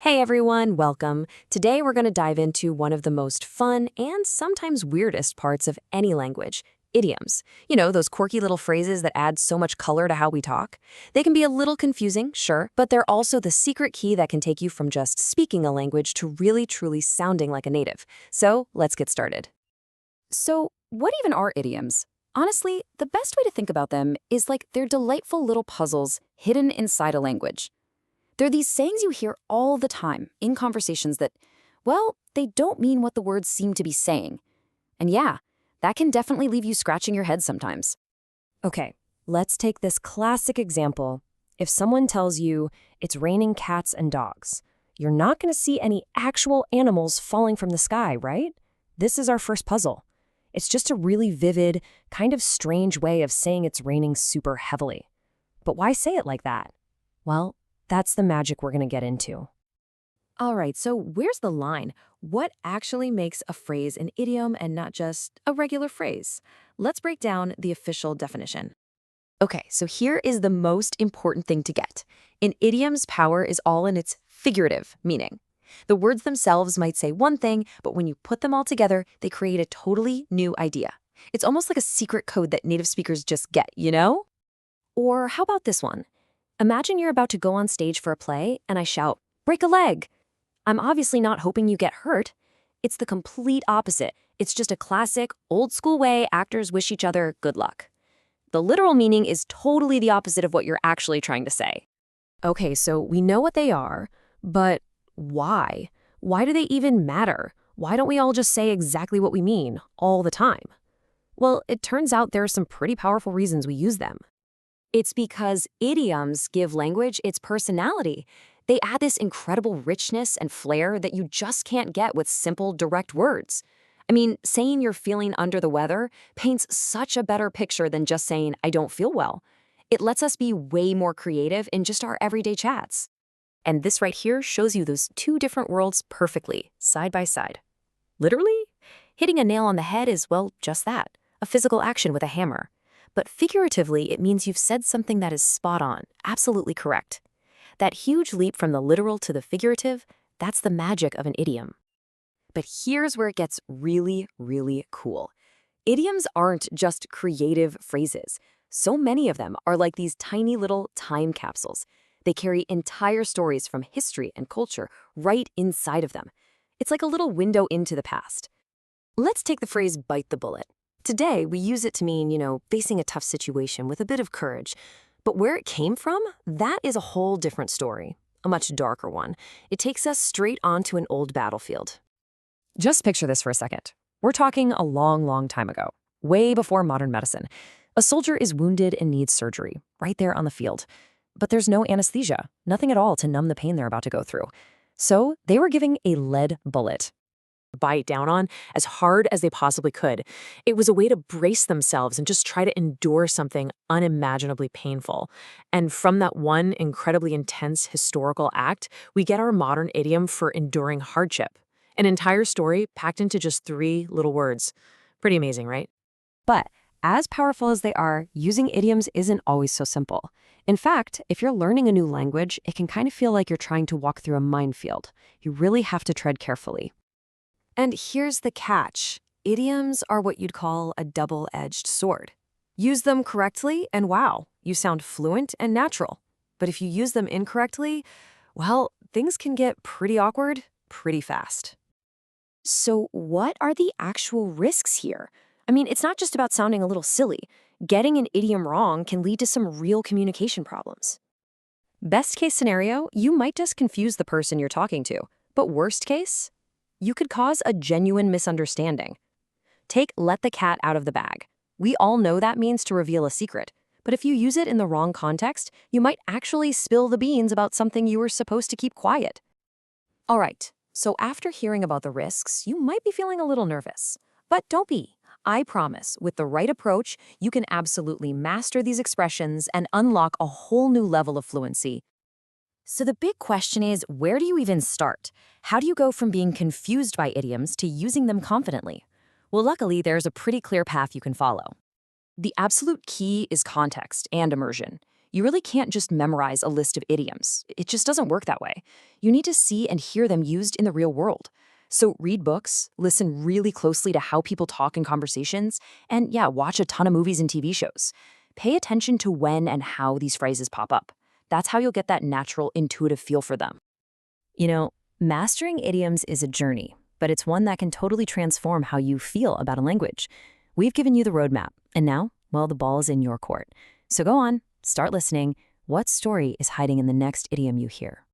Hey everyone, welcome. Today we're going to dive into one of the most fun and sometimes weirdest parts of any language, idioms. You know, those quirky little phrases that add so much color to how we talk. They can be a little confusing, sure, but they're also the secret key that can take you from just speaking a language to really truly sounding like a native. So let's get started. So, what even are idioms? Honestly, the best way to think about them is like they're delightful little puzzles hidden inside a language. They're these sayings you hear all the time in conversations that, well, they don't mean what the words seem to be saying. And yeah, that can definitely leave you scratching your head sometimes. Okay, let's take this classic example. If someone tells you it's raining cats and dogs, you're not going to see any actual animals falling from the sky, right? This is our first puzzle. It's just a really vivid, kind of strange way of saying it's raining super heavily. But why say it like that? Well, that's the magic we're going to get into. All right, so where's the line? What actually makes a phrase an idiom and not just a regular phrase? Let's break down the official definition. Okay, so here is the most important thing to get. An idiom's power is all in its figurative meaning. The words themselves might say one thing, but when you put them all together, they create a totally new idea. It's almost like a secret code that native speakers just get, you know? Or how about this one? Imagine you're about to go on stage for a play, and I shout, "Break a leg!" I'm obviously not hoping you get hurt. It's the complete opposite. It's just a classic, old-school way actors wish each other good luck. The literal meaning is totally the opposite of what you're actually trying to say. Okay, so we know what they are, but why? Why do they even matter? Why don't we all just say exactly what we mean, all the time? Well, it turns out there are some pretty powerful reasons we use them. It's because idioms give language its personality. They add this incredible richness and flair that you just can't get with simple, direct words. I mean, saying you're feeling under the weather paints such a better picture than just saying, "I don't feel well." It lets us be way more creative in just our everyday chats. And this right here shows you those two different worlds perfectly, side by side. Literally, hitting a nail on the head is, well, just that, a physical action with a hammer. But figuratively, it means you've said something that is spot on, absolutely correct. That huge leap from the literal to the figurative, that's the magic of an idiom. But here's where it gets really, really cool. Idioms aren't just creative phrases. So many of them are like these tiny little time capsules. They carry entire stories from history and culture right inside of them. It's like a little window into the past. Let's take the phrase "bite the bullet." Today, we use it to mean, facing a tough situation with a bit of courage. But where it came from, that is a whole different story, a much darker one. It takes us straight onto an old battlefield. Just picture this for a second. We're talking a long, long time ago, way before modern medicine. A soldier is wounded and needs surgery, right there on the field. But there's no anesthesia, nothing at all to numb the pain they're about to go through. So they were giving a lead bullet. Bite down on as hard as they possibly could. It was a way to brace themselves and just try to endure something unimaginably painful. And from that one incredibly intense historical act, we get our modern idiom for enduring hardship. An entire story packed into just 3 little words. Pretty amazing, right? But as powerful as they are, using idioms isn't always so simple. In fact, if you're learning a new language, it can kind of feel like you're trying to walk through a minefield. You really have to tread carefully. And here's the catch. Idioms are what you'd call a double-edged sword. Use them correctly, and wow, you sound fluent and natural. But if you use them incorrectly, well, things can get pretty awkward pretty fast. So what are the actual risks here? I mean, it's not just about sounding a little silly. Getting an idiom wrong can lead to some real communication problems. Best case scenario, you might just confuse the person you're talking to. But worst case, you could cause a genuine misunderstanding. Take "let the cat out of the bag." We all know that means to reveal a secret, but if you use it in the wrong context, you might actually spill the beans about something you were supposed to keep quiet. All right, so after hearing about the risks, you might be feeling a little nervous. But don't be. I promise, with the right approach, you can absolutely master these expressions and unlock a whole new level of fluency. So the big question is, where do you even start? How do you go from being confused by idioms to using them confidently? Well, luckily, there's a pretty clear path you can follow. The absolute key is context and immersion. You really can't just memorize a list of idioms. It just doesn't work that way. You need to see and hear them used in the real world. So read books, listen really closely to how people talk in conversations, and yeah, watch a ton of movies and TV shows. Pay attention to when and how these phrases pop up. That's how you'll get that natural, intuitive feel for them. Mastering idioms is a journey, but it's one that can totally transform how you feel about a language. We've given you the roadmap, and now, well, the ball is in your court. So go on, start listening. What story is hiding in the next idiom you hear?